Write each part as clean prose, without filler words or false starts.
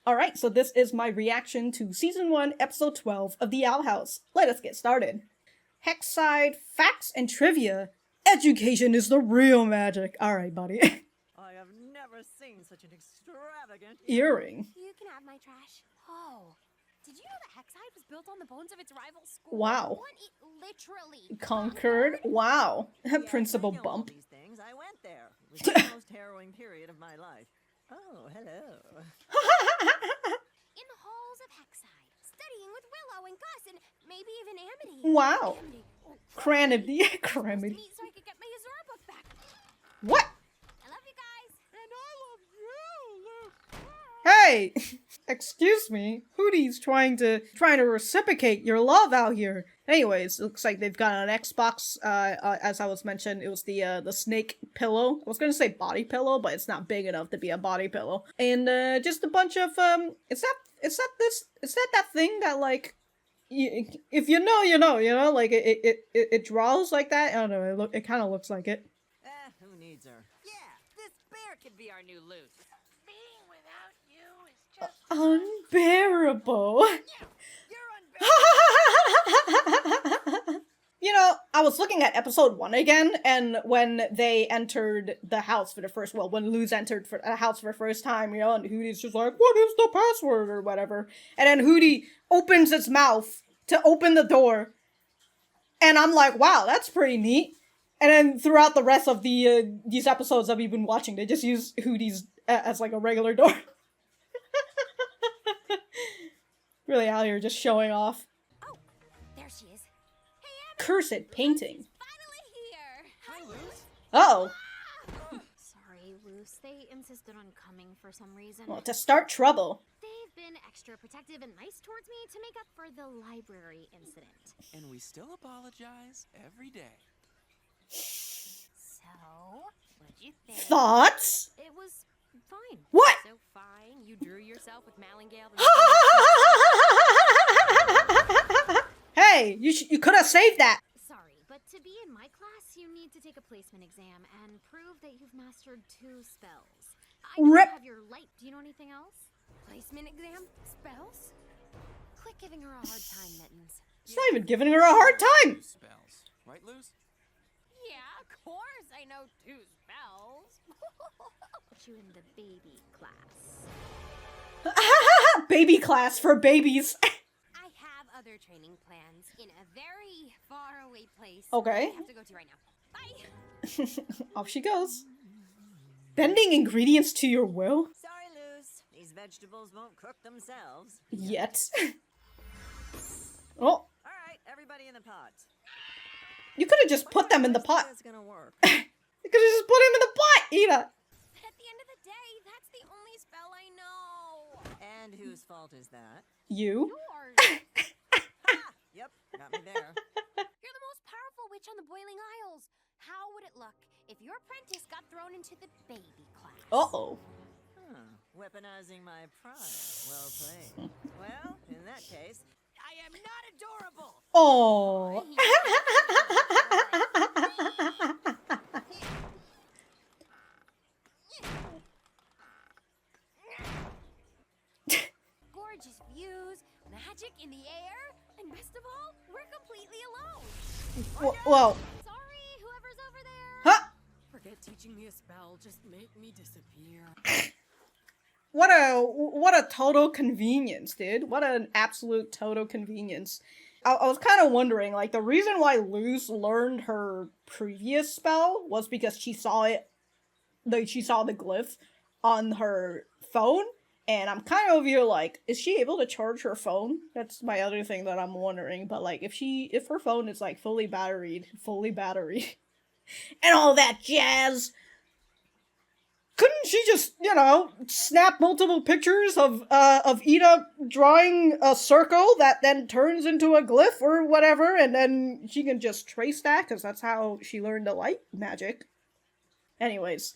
Alright, so this is my reaction to Season 1, Episode 12 of The Owl House. Let us get started. Hexside, facts and trivia. Education is the real magic. Alright, buddy. I have never seen such an extravagant Earring. You can have my trash. Oh, did you know that Hexside was built on the bones of its rival school? Wow. One literally Conquered. Wow. Yeah, Principal I know bump. all these things. I went there. It was the most harrowing period of my life. Oh, hello. in the halls of Hexside, studying with Willow and Gus and maybe even Amity. Wow. Amity. Oh, Cranity. supposed to Cranity. meet so I could get my Azura book back. What? I love you guys. And I love you, Luke. Hey! Excuse me. Hootie's trying to reciprocate your love out here. Anyways, it looks like they've got an Xbox, as I was mentioned, it was the snake pillow. I was gonna say body pillow, but it's not big enough to be a body pillow. And, just a bunch of, is that thing that, like, if you know, you know, like, it draws like that? I don't know, it kinda looks like it. Who needs her? Yeah, this bear could be our new Luke. Being without you is just Unbearable. You're unbearable. You know, I was looking at episode 1 again, and when they entered the house for the first, well, when Luz entered the house for the first time, you know, and Hootie's just like, what is the password, or whatever, and then Hootie opens its mouth to open the door, and I'm like, wow, that's pretty neat. And then throughout the rest of these episodes I've been watching, they just use Hootie's as like a regular door. Really out here just showing off. Oh, there she is. Hey, Amity. Cursed painting. Finally here. Hi, Luce. Oh, Sorry, Luce. They insisted on coming for some reason. well, to start trouble. They've been extra protective and nice towards me to make up for the library incident. and we still apologize every day. So, what'd you think? Thoughts? It was fine. What? So fine. You drew yourself with Malingale. Hey, you could have saved that. Sorry, but to be in my class, you need to take a placement exam and prove that you've mastered 2 spells. I know you Rip. have your light. Do you know anything else? Placement exam? Spells? Quit giving her a hard time, Mittens. It's not even giving her a hard time. Spells. Right, Luz? Yeah, of course I know 2 spells. Put you in the baby class. Baby class for babies. I have other training plans in a very far away place. Okay. I have to go to right now. Bye. Off she goes. Bending ingredients to your will? Sorry, Luce. These vegetables won't cook themselves. Yet. Oh, All right, everybody in the pot. you could have just put them in the pot. It's gonna work. You could have just put them in the pot, Ida. At the end of the day, that's the only spell I know. And whose fault is that? You? Yours. Yep, got me there. You're the most powerful witch on the Boiling Isles. How would it look if your apprentice got thrown into the baby class? Uh-oh. Weaponizing my pride. Well played. Well, in that case, I am not adorable. Oh. Gorgeous views, magic in the air, and best of all, we're completely alone. Well, Sorry, whoever's over there. huh? Forget teaching me a spell, just make me disappear. What a total convenience, dude. What an absolute total convenience. I was kind of wondering, like, the reason why Luz learned her previous spell was because she saw it, she saw the glyph on her phone, and I'm kind of over here like, is she able to charge her phone? That's my other thing that I'm wondering, but like, if her phone is like fully batteried, and all that jazz, couldn't she just, you know, snap multiple pictures of Ida drawing a circle that then turns into a glyph or whatever, and then she can just trace that, because that's how she learned the light magic. Anyways,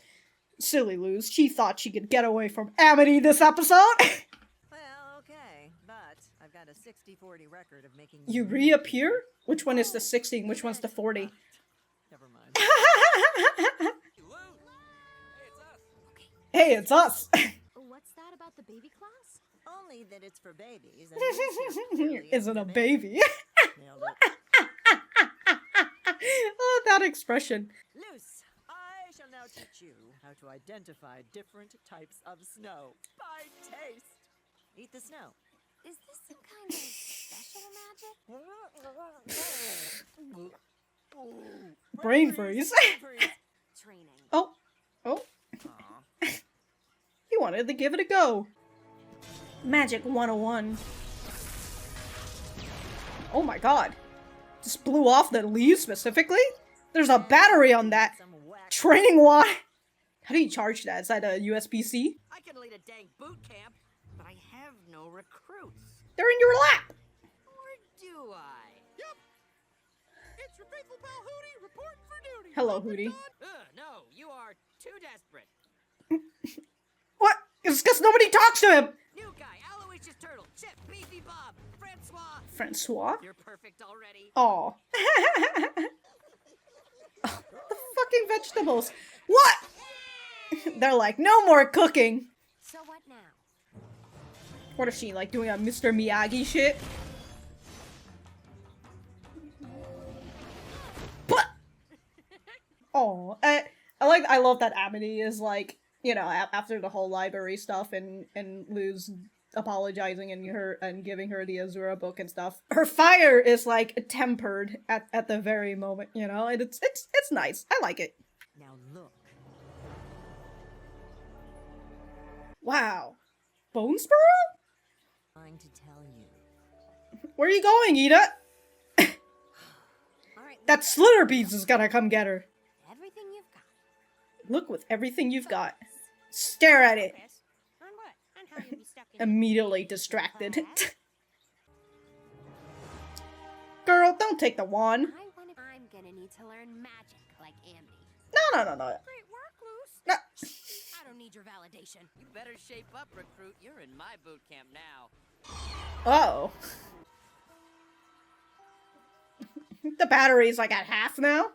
silly Luz. She thought she could get away from Amity this episode. Well, okay, but I've got a 60-40 record of making You reappear? Which one is the 60 and which one's the 40? Never mind. Hey, it's us! What's that about the baby class? Only that it's for babies. And this here clearly Isn't a for baby. Nailed it. Oh, that expression. Luce, I shall now teach you how to identify different types of snow by taste. Eat the snow. Is this some kind of special magic? Brain freeze. Training. Oh. He wanted to give it a go. Magic 101. Oh my god. Just blew off the leaves specifically? There's a battery on that. Some whack. Training why? How do you charge that? Is that a USB-C? I can lead a dang boot camp, but I have no recruits. They're in your lap. Or do I? Yep. It's your faithful pal Hootie reporting for duty. Hello, Hootie. No, you are too desperate. What? It's because nobody talks to him. New guy, Aloysius Turtle, Chip, Beefy Bob, Francois. Francois? You're perfect already. Aw. The fucking vegetables. What? They're like, no more cooking. So what now? What is she, like, doing a Mr. Miyagi shit? But oh, I love that Amity is like, you know, after the whole library stuff and Luz apologizing and giving her the Azura book and stuff. Her fire is like tempered at the very moment, you know, and it's nice. I like it. Now look. Wow, Bonesborough? I'm going to tell you. Where are you going, Ida? All right. That Slitterbeast is gonna come get her. Everything you've got. Look with everything you've got. Stare at it. On what? On how you'll be stuck in Immediately distracted. Girl, don't take the wand. I'm gonna need to learn magic like Amity. No. Great work, Luce. No. I don't need your validation. You better shape up, recruit. You're in my boot camp now. Oh. The battery's like at half now.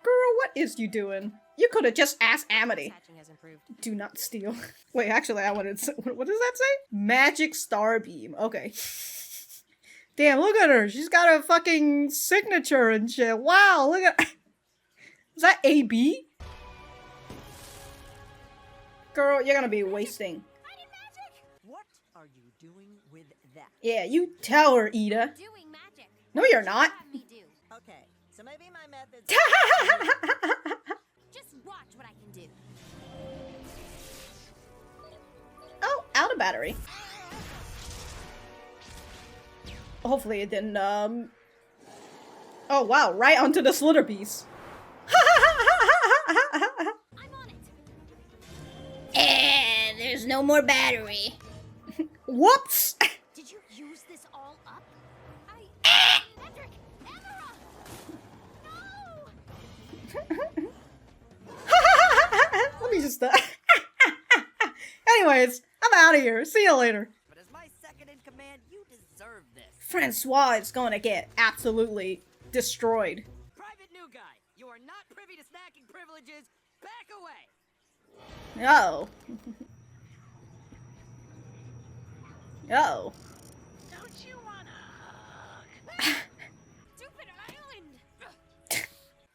Girl, what is you doing? You could have just asked Amity. Hatching has improved. Do not steal. Wait, actually, I wanted to. What does that say? Magic Star Beam. Okay. Damn, look at her. She's got a fucking signature and shit. Wow, look at. Is that AB? Girl, you're gonna be wasting. I need magic. What are you doing with that? Yeah, you tell her, Ida. Doing magic. No, you're not. Have me do. Okay, so maybe my methods. Just watch what I can do. Oh, out of battery. Hopefully it didn't, Oh, wow, right onto the Slitterbeast. I'm on it. There's no more battery. Whoops! Did you use this all up? Patrick! Emerald! No! Let me just, Anyways, I'm out of here. See you later. But as my second in command, you deserve this. Francois is gonna get absolutely destroyed. Private new guy, you are not privy to snacking privileges. Back away. Oh. Oh. Don't you wanna Stupid island!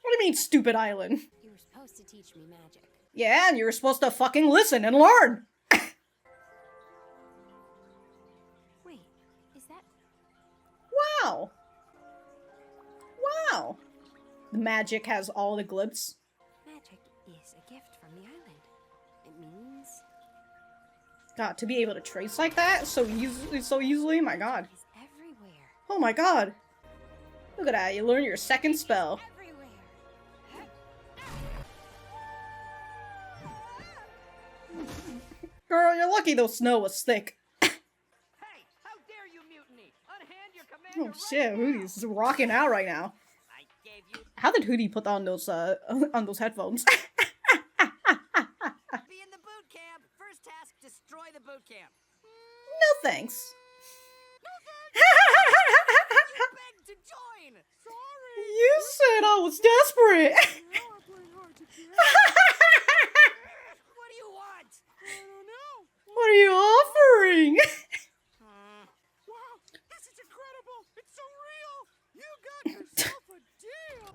What do you mean, stupid island? You were supposed to teach me magic. Yeah, and you're supposed to fucking listen and learn. Wait, is that... Wow. Wow. The magic has all the glibs. Magic is a gift from the island. It means... God, to be able to trace like that so easily, my god. It's everywhere. Oh my god. Look at that, you learn your second spell. Everywhere. Girl, you're lucky the snow was thick. Hey, how dare you mutiny? Unhand your commander Oh shit, Hootie's rocking out right now. I gave you How did Hootie put on those headphones? be in the boot camp. First task, destroy the boot camp. No thanks. You begged to join. Sorry. You said I was desperate. What do you want? I don't know. What are you offering? Wow, this is incredible! It's so real! You got yourself a deal!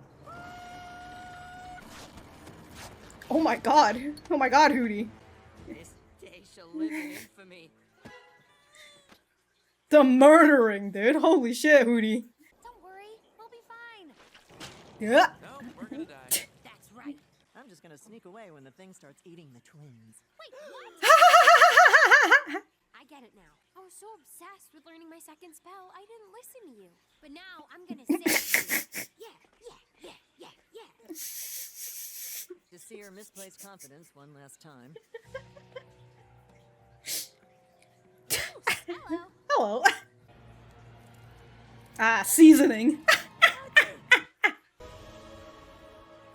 Oh my god. Oh my god, Hootie. This day shall live in infamy. The murdering, dude. Holy shit, Hootie. Don't worry, we'll be fine. Yeah. No, we're gonna die. That's right. I'm just gonna sneak away when the thing starts eating the twins. Wait, what? I get it now. I was so obsessed with learning my second spell, I didn't listen to you. But now I'm gonna say it. Yeah. To see her misplaced confidence one last time. Hello. Hello. Seasoning.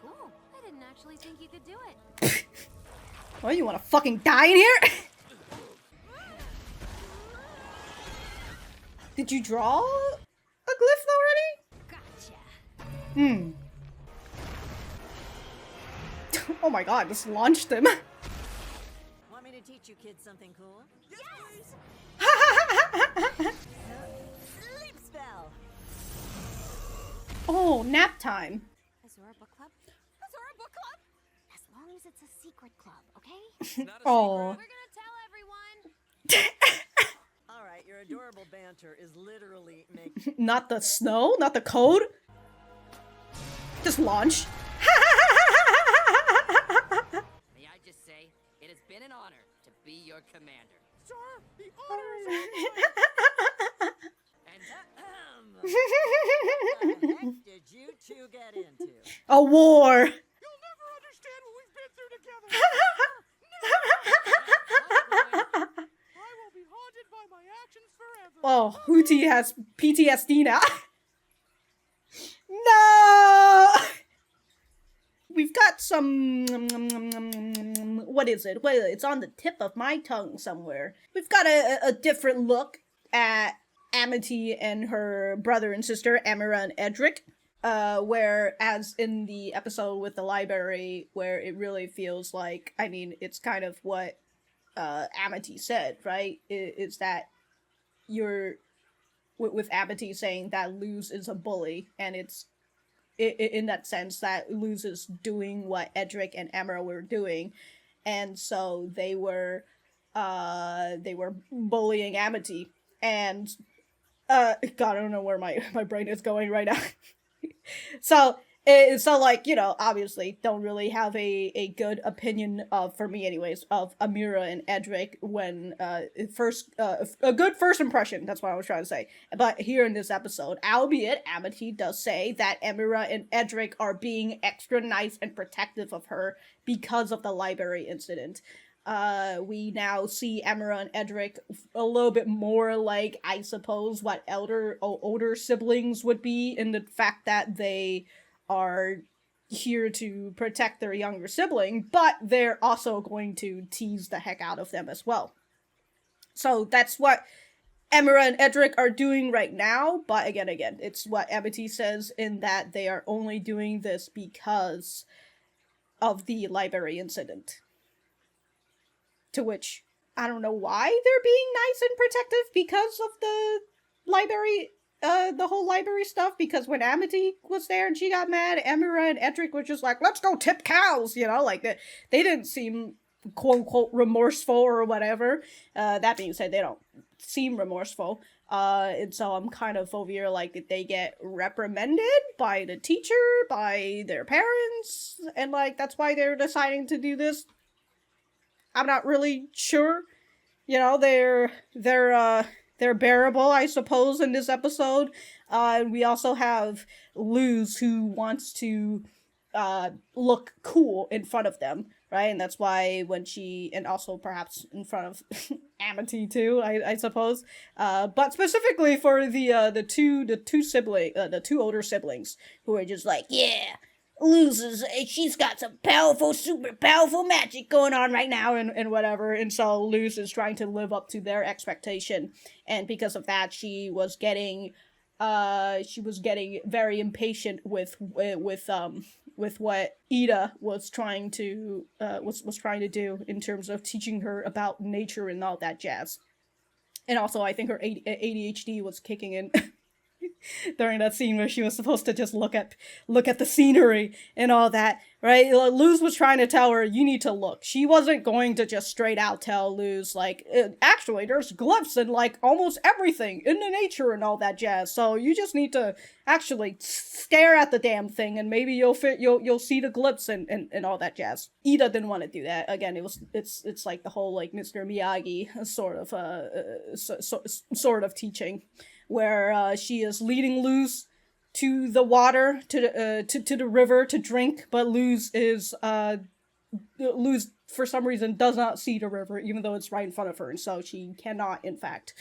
Cool. I didn't actually think you could do it. Oh, you wanna fucking die in here? Did you draw a glyph already? Gotcha. Oh my god, just launched him. Want me to teach you kids something cool? Yes! Sleep spell! Oh, nap time. Azura Book Club? Azura Book Club? As long as it's a secret club, okay? It's not a Oh. We're gonna tell everyone. Alright, your adorable banter is literally making Not the snow, not the code. Just launch. May I just say, it has been an honor to be your commander. Sir, the honor is And What the heck did you two get into? A war. You'll never understand what we've been through together. I will be haunted by my actions forever. Oh, Hootie has PTSD now. No! We've got some... What is it? Well, it's on the tip of my tongue somewhere. We've got a different look at Amity and her brother and sister, Amira and Edric. Whereas in the episode with the library, where it really feels like, I mean, it's kind of what Amity said, right? Is that you're... with Amity saying that Luz is a bully, and it's in that sense that Luz is doing what Edric and Amira were doing, and so they were bullying Amity, and God, I don't know where my brain is going right now. So like, you know, obviously don't really have a good opinion of, for me anyways, of Amira and Edric when a good first impression, that's what I was trying to say. But here in this episode, albeit Amity does say that Amira and Edric are being extra nice and protective of her because of the library incident. We now see Amira and Edric a little bit more like, I suppose, what older siblings would be, in the fact that they are here to protect their younger sibling, but they're also going to tease the heck out of them as well. So that's what Amira and Edric are doing right now, but again, it's what Amity says, in that they are only doing this because of the library incident. To which, I don't know why they're being nice and protective because of the library, the whole library stuff, because when Amity was there and she got mad, Amira and Edric were just like, let's go tip cows, you know, like, they didn't seem quote-unquote remorseful or whatever. That being said, they don't seem remorseful, and so I'm kind of over here, like, did they get reprimanded by the teacher, by their parents, and, like, that's why they're deciding to do this? I'm not really sure. You know, they're bearable, I suppose, in this episode. And we also have Luz, who wants to look cool in front of them, right? And that's why when she, and also perhaps in front of Amity too, I suppose. But specifically for the two older siblings, who are just like, yeah, Luz she's got some super powerful magic going on right now, and whatever, and so Luz is trying to live up to their expectation, and because of that, she was getting she was getting very impatient with what Ida was trying to was trying to do in terms of teaching her about nature and all that jazz. And also, I think her ADHD was kicking in during that scene where she was supposed to just look at the scenery and all that, right? Luz was trying to tell her, you need to look. She wasn't going to just straight out tell Luz, like, actually, there's glyphs and, like, almost everything in the nature and all that jazz, so you just need to actually stare at the damn thing and maybe you'll see the glyphs and all that jazz. Ida didn't want to do that. Again, it's like the whole, like, Mr. Miyagi sort of teaching, where she is leading Luz to the water, to the river to drink, but Luz for some reason does not see the river, even though it's right in front of her, and so she cannot, in fact,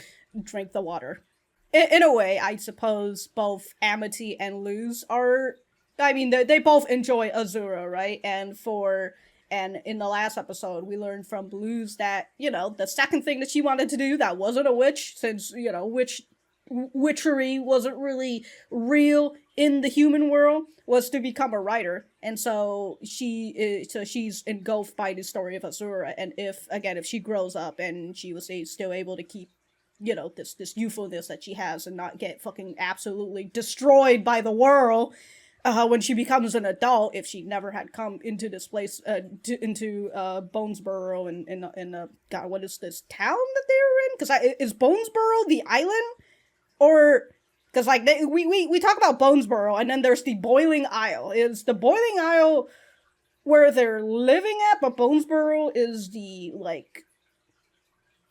drink the water. In a way, I suppose both Amity and Luz are, I mean, they both enjoy Azura, right? And in the last episode, we learned from Luz that, you know, the second thing that she wanted to do that wasn't a witch, since, you know, witchery wasn't really real in the human world, was to become a writer. And so she's engulfed by the story of Azura, and if she grows up and she was still able to keep, you know, this youthfulness that she has and not get fucking absolutely destroyed by the world when she becomes an adult, if she never had come into this place, into Bonesborough and God, what is this town that they're in? Because is Bonesborough the island? Or, because, like, we talk about Bonesborough, and then there's the Boiling Isle. Is the Boiling Isle where they're living at, but Bonesborough is the, like,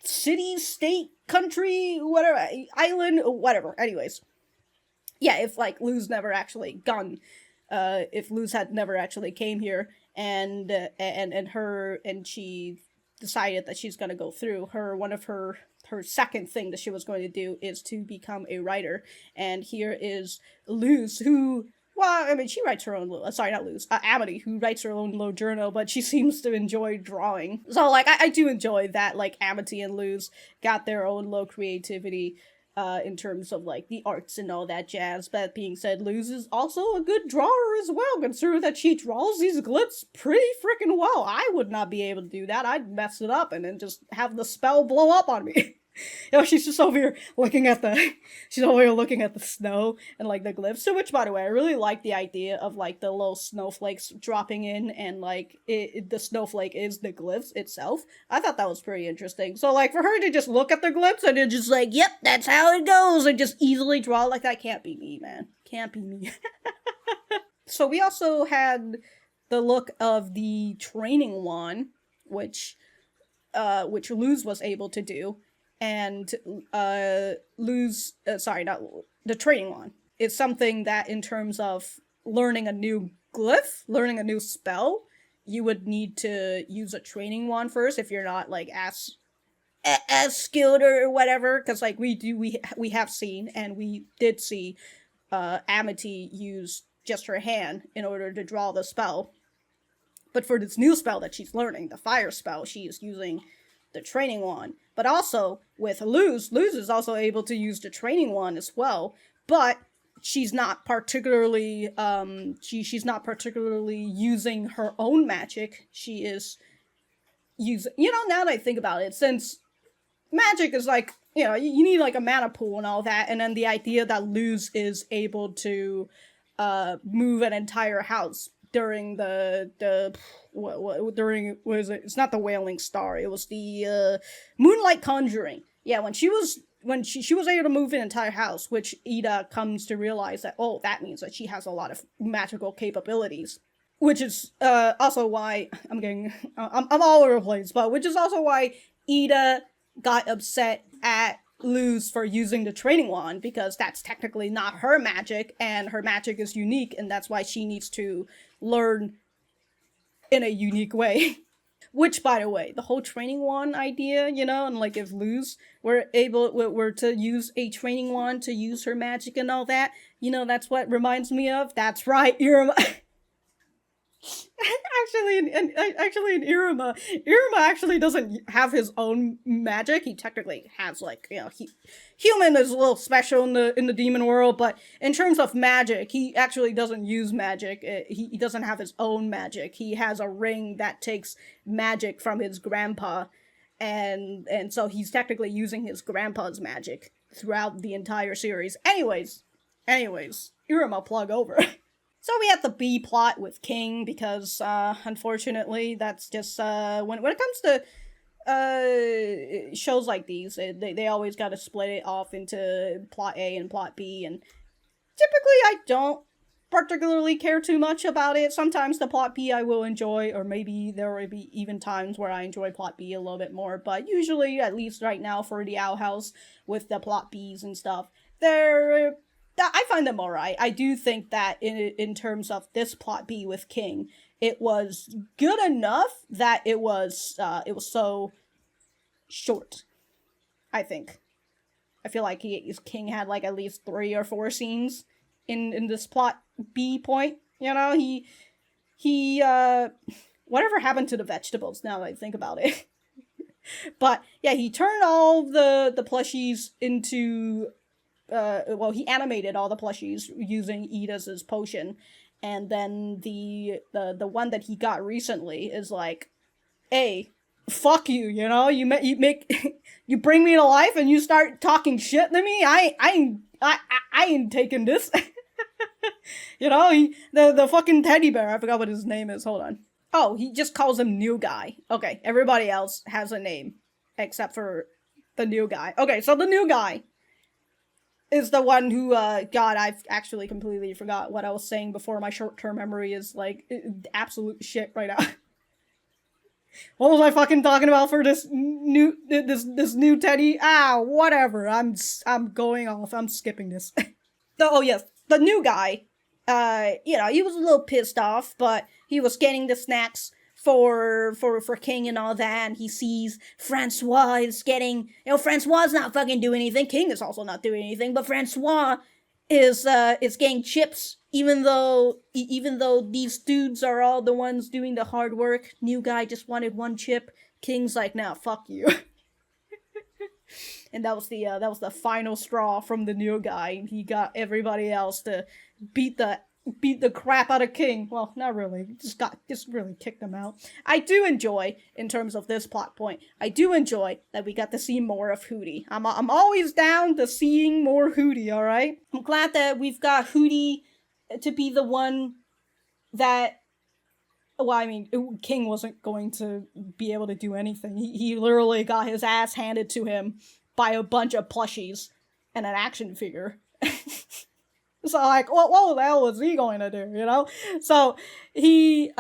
city, state, country, whatever, island, whatever. Anyways. Yeah, if, like, Luz never actually gone, if Luz had never actually came here, and she decided that she's gonna go through, one of her second thing that she was going to do is to become a writer. And here is Luz, who, well, I mean, she writes her own, sorry, not Luz, Amity, who writes her own little journal, but she seems to enjoy drawing. So, like, I do enjoy that, like, Amity and Luz got their own low creativity, in terms of, like, the arts and all that jazz. But that being said, Luz is also a good drawer as well, considering that she draws these glyphs pretty freaking well. I would not be able to do that. I'd mess it up and then just have the spell blow up on me. You know, she's just over here looking at the snow and, like, the glyphs. So, which, by the way, I really like the idea of, like, the little snowflakes dropping in, and, like, the snowflake is the glyphs itself. I thought that was pretty interesting. So, like, for her to just look at the glyphs and then just, like, yep, that's how it goes, and just easily draw, like, that can't be me, man. Can't be me. So, we also had the look of the training wand, which Luz was able to do. And Luz, sorry, not the training wand. It's something that, in terms of learning a new glyph, learning a new spell, you would need to use a training wand first if you're not, like, as skilled or whatever. Because, like, we have seen, and we did see Amity use just her hand in order to draw the spell. But for this new spell that she's learning, the fire spell, she is using the training wand. But also, with Luz is also able to use the training wand as well, but she's not particularly, she's not particularly using her own magic. She is using, you know, now that I think about it, since magic is, like, you know, you need, like, a mana pool and all that, and then the idea that Luz is able to move an entire house during during, what is it? It's not the Wailing Star. It was the Moonlight Conjuring. Yeah, when she was able to move an entire house, which Ida comes to realize that, oh, that means that she has a lot of magical capabilities. Which is also why I'm all over the place, but which is also why Ida got upset at Luz for using the training wand, because that's technically not her magic, and her magic is unique, and that's why she needs to learn in a unique way. Which, by the way, the whole training wand idea, you know, and, like, if Luz were to use a training wand to use her magic and all that, you know, that's what reminds me of. That's right, Actually, in Iruma actually doesn't have his own magic. He technically has, like, human is a little special in the demon world, but in terms of magic, he actually doesn't use magic. He doesn't have his own magic. He has a ring that takes magic from his grandpa, and so he's technically using his grandpa's magic throughout the entire series. Anyways, Iruma plug over. So we have the B plot with King because, unfortunately, that's just, when it comes to, shows like these, they always gotta split it off into plot A and plot B, and typically I don't particularly care too much about it. Sometimes the plot B I will enjoy, or maybe there will be even times where I enjoy plot B a little bit more, but usually, at least right now for the Owl House, with the plot Bs and stuff, I find them alright. I do think that in terms of this plot B with King, it was good enough that it was so short. I think. I feel like King had like at least 3 or 4 scenes in this plot B point. He whatever happened to the vegetables now that I think about it. But yeah, he turned all the plushies into he animated all the plushies using Ida's potion, and then the one that he got recently is like, hey, fuck you, you make you bring me to life and you start talking shit to me. I ain't taking this. The fucking teddy bear, I forgot what his name is, hold on. Oh, he just calls him New Guy. Okay, everybody else has a name except for the New Guy. Okay, so the New Guy is the one who, God, I've actually completely forgot what I was saying before. My short-term memory is, like, absolute shit right now. What was I fucking talking about for this new teddy? Whatever. I'm going off. I'm skipping this. Oh, yes. The New Guy, he was a little pissed off, but he was getting the snacks for King and all that, and he sees Francois is getting, Francois not fucking doing anything, King is also not doing anything, but Francois is getting chips, even though these dudes are all the ones doing the hard work. New Guy just wanted 1 chip, King's like, nah, fuck you. And that was the final straw from the New Guy. He got everybody else to beat the crap out of King. Well, not really. Just really kicked them out. I do enjoy, in terms of this plot point, I do enjoy that we got to see more of Hootie. I'm always down to seeing more Hootie, alright? I'm glad that we've got Hootie to be the one that, well, I mean, King wasn't going to be able to do anything. He literally got his ass handed to him by a bunch of plushies and an action figure. So, like, what the hell was he going to do, So, he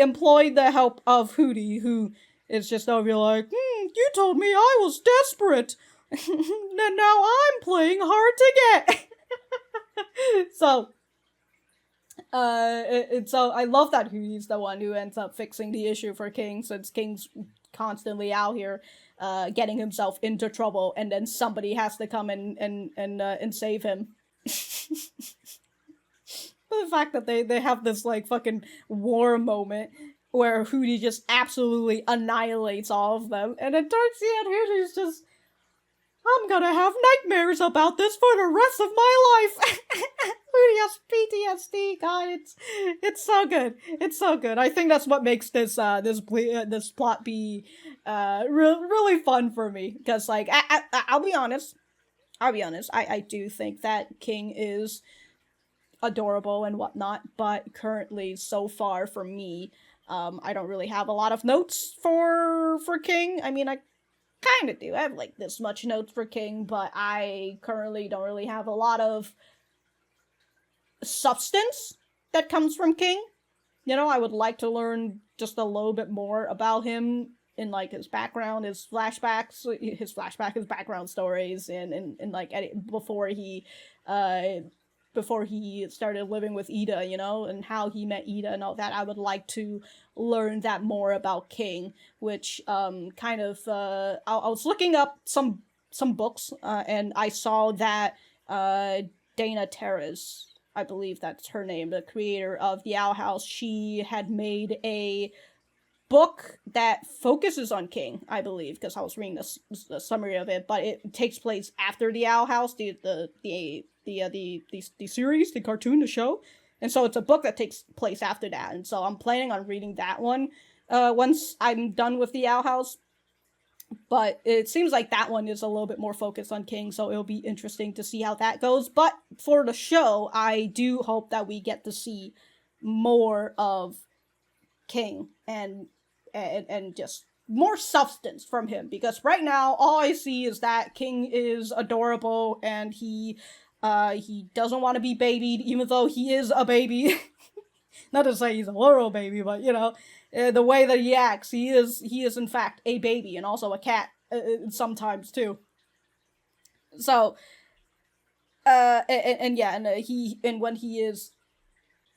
employed the help of Hootie, who is just over here like, you told me I was desperate, and now I'm playing hard to get. So I love that Hootie's the one who ends up fixing the issue for King, since King's constantly out here, getting himself into trouble, and then somebody has to come and save him. But the fact that they have this, like, fucking war moment where Hootie just absolutely annihilates all of them, and then towards the end, Hootie's just, I'm gonna have nightmares about this for the rest of my life. Hootie has PTSD, God, it's so good. It's so good. I think that's what makes this plot be really fun for me, because, like, I'll be honest, I do think that King is adorable and whatnot, but currently, so far, for me, I don't really have a lot of notes for King. I mean, I kind of do. I have, like, this much notes for King, but I currently don't really have a lot of substance that comes from King. I would like to learn just a little bit more about him in, like, his background, his flashbacks, his background stories, and like, before he started living with Ida, and how he met Ida and all that. I would like to learn that more about King, which, I was looking up some books, and I saw that, Dana Terrace I believe that's her name, the creator of the Owl House, she had made a book that focuses on King, I believe, because I was reading the summary of it, but it takes place after the Owl House, the series, the cartoon, the show, and so it's a book that takes place after that, and so I'm planning on reading that one once I'm done with the Owl House. But it seems like that one is a little bit more focused on King, so it'll be interesting to see how that goes. But for the show, I do hope that we get to see more of King and just more substance from him. Because right now, all I see is that King is adorable and he doesn't want to be babied, even though he is a baby. Not to say he's a literal baby, but you know, the way that he acts, he is in fact a baby and also a cat sometimes too. So, and when he is,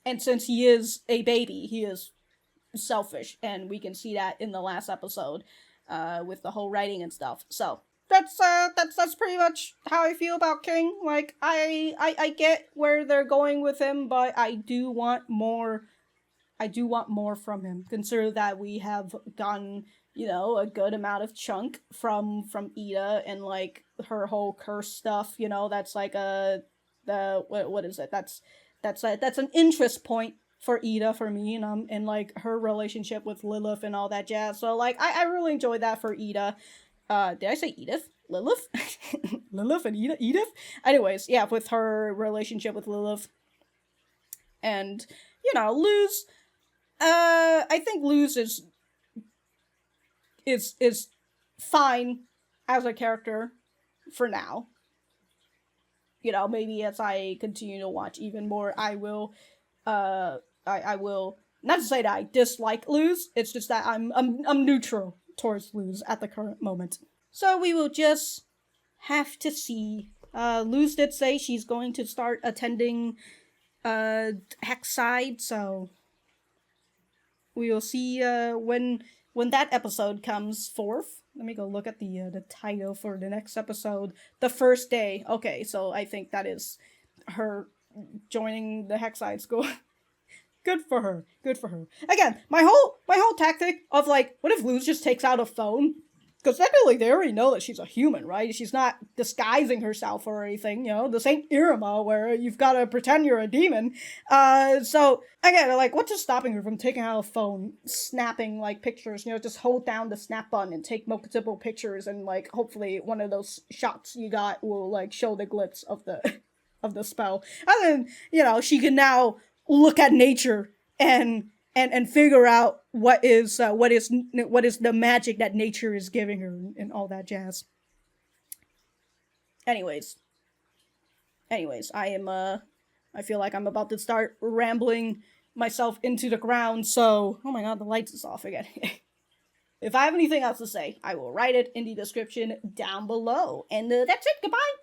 and since he is a baby, he is selfish, and we can see that in the last episode, with the whole writing and stuff. So that's pretty much how I feel about King. Like, I get where they're going with him, but I do want more from him. Consider that we have gotten, you know, a good amount of chunk from Ida and like her whole curse stuff, you know, that's like what is it? That's an interest point for Ida for me, and like her relationship with Lilith and all that jazz. So like I really enjoyed that for Ida. Did I say Edith? Lilith? Lilith and Edith? Anyways, yeah, with her relationship with Lilith. And, you know, Luz, I think Luz is fine as a character for now. You know, maybe as I continue to watch even more, I will, I will, not to say that I dislike Luz, it's just that I'm neutral towards Luz at the current moment. So we will just have to see. Luz did say she's going to start attending Hexside, so we will see when that episode comes forth. Let me go look at the title for the next episode. The First Day. Okay, so I think that is her joining the Hexside school. Good for her. Good for her. Again, my whole tactic of like, what if Luz just takes out a phone? Because technically they already know that she's a human, right? She's not disguising herself or anything, you know? This ain't Irma where you've got to pretend you're a demon. So, again, like, what's just stopping her from taking out a phone, snapping, like, pictures, you know? Just hold down the snap button and take multiple pictures and, like, hopefully one of those shots you got will, like, show the glitz of the spell. And then, you know, she can now look at nature and figure out what is the magic that nature is giving her and all that jazz. Anyways, I feel like I'm about to start rambling myself into the ground, so, oh my god, the lights is off again. If I have anything else to say, I will write it in the description down below. And that's it, goodbye!